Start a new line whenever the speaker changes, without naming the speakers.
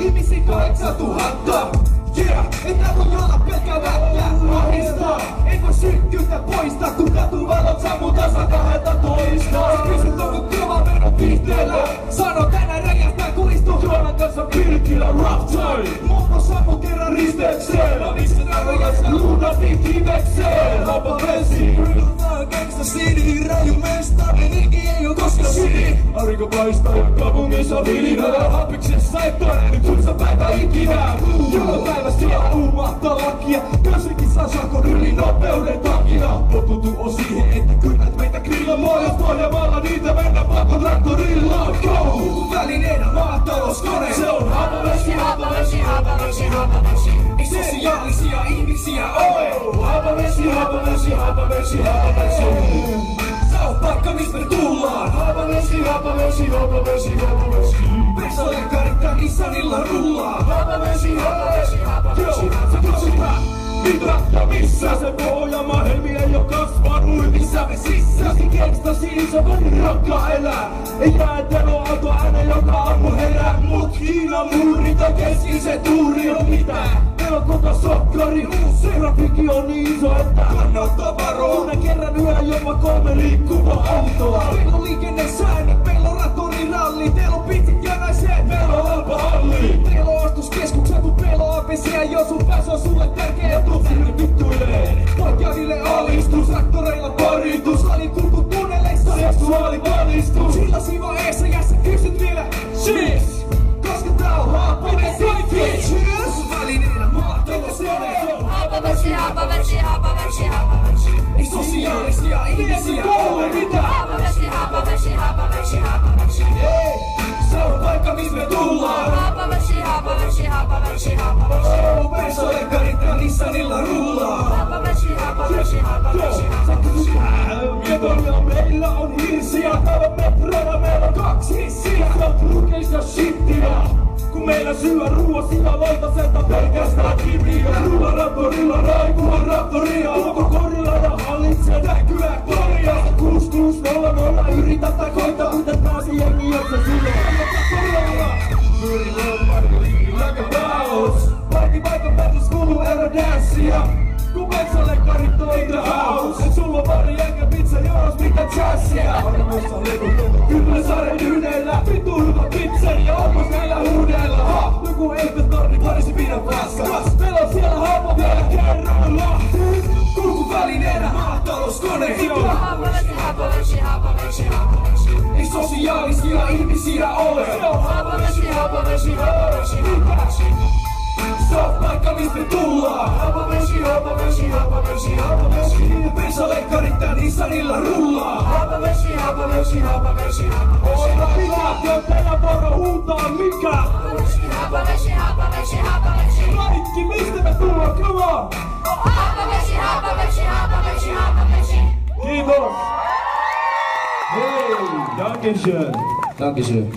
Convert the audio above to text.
ihmisiä 8000. Yeah, et tää voi olla pelkää väkkää. Ahistaa, ei voi sykkyyttä poistaa, kun katuvalot sammuu tasan 12. Kysyt onko kova verran viihteellä. Sano tänään räjähtää kulistuu. Juonan kanssa pilkillä rough time. Mummo sammu kerran risteykseen. Mä miksen arvojassa luudatin kivekseen. Hapa vesi. Yltää gangsta city. Raju mestari, Niki ei oo koskaan city. Aurinko paistaa ja kaupungissa on hilinää. Hapiksessa ei todennut tulsa päivä ikinä. Joka päivä siellä uumahtaa lakia. Kösikin saa sakon yli nopeuden takia. Totutu on siihen, että kylmät meitä grilla. Moja pohjamaalla niitä mennä pakon traktorilla. Go! Välineenä maatalouskone. Se on Haapavesi, Haapavesi, Haapavesi, Haapavesi. Ei sosiaalisia ihmisiä ole. Haapavesi, Haapavesi, Haapavesi, Haapavesi. Se on paikka mistä me tullaan. Haapavesi, Haapavesi, Haapavesi, Haapavesi. Pesolekkarittaa Nissanilla rullaa. Haapavesi, Haapavesi, Haapavesi, Haapavesi. Mitä ja missä se Pohjanmaa helmi ei oo kasvanut missä vesissä? Siksi gangsta siis on vanhin rakkaa elää. Ei jäätelö auto ääne joka aamu herää. Mut Kiinan muuri tai keskisen tuuri on mitään. Meillä on koko sokkari uusi. Trafikki on niin iso että kannattaa varoa. Uuden kerran yhä jopa 3 liikkuvaa autoa. Meillä on liikennesäännöt, meillä on ratoniralli. Teillä on pitsit ja naiset, meillä on halpa halli. Meillä on ostoskeskukset kun meillä on apisia. Jos sun pääs on sulle tärkeä etu. Sinne vittuilee. Poikjaville alistus, traktoreilla paritus. Alikulku tunneleissa, seksuaalivalistus. Sillä sivo eessä ja sä kysyt vielä cheers. Koska tää on Haapavesi, cheers. Välineenä maatalouskone.
Haapavesi, Haapavesi, Haapavesi, Haapavesi.
Ei sosiaalisia ihmisiä ole mitä.
Haapavesi, Haapavesi, Haapavesi, Haapavesi.
Se on paikka missä me tullaan.
Haapavesi, Haapavesi, Haapavesi, Haapavesi.
Pesolekkarittaa Nissanilla rullaa.
Haapavesi, Haapavesi, Haapavesi, Haapavesi.
Mietoilla meillä on hirsiä. Täällä metroilla meillä on 2 hissiä. Se on rukeista shittiä. Kun meillä syö ruoa sitä loitaselta pelkästään kiviä. Rulla raptorilla, raikuva raptoria. Ulkokorilla ja hallitsee näkyä koria. 6600 yritä tai koita, kuten pääsi jengi, jos se silloin. Myrillä on parkeliin like a bounce. Parkipaikan päätös kuuluu aerodanssia. Kun metsällekkarit on in the house. Et sulla on pari enkä pizza, jos mitä jazzia. Varmuussa levut kyllä saaren yhdellä. Vittu hyvä pizzeria, onpas meillä huudella. Ha! Joku Eiffel-torni parisi pidä paskas. Meillä on siellä Haapa vielä kerralla. Kulkuvälineenä maatalouskone.
Haapavesi, Haapavesi, Haapavesi, Haapavesi.
Ei sosiaalisia ihmisiä ole.
Haapavesi, Haapavesi, Haapavesi, Haapavesi.
Se on paikka mistä me tullaan.
Haapavesi, Haapavesi, Haapavesi, Haapavesi.
Pesolekkarittaa Nissanilla rullaa.
Haapavesi, Haapavesi, Haapavesi, Haapavesi.
Oina pilaat, jo tänä vuonna huutaa mikä.
Haapavesi, Haapavesi, Haapavesi, Haapavesi.
Kaikki mistä me tullaan, come on.
Haapavesi, Haapavesi, Haapavesi, Haapavesi.
Kiitos. Hei, dankeschön.
Dankeschön.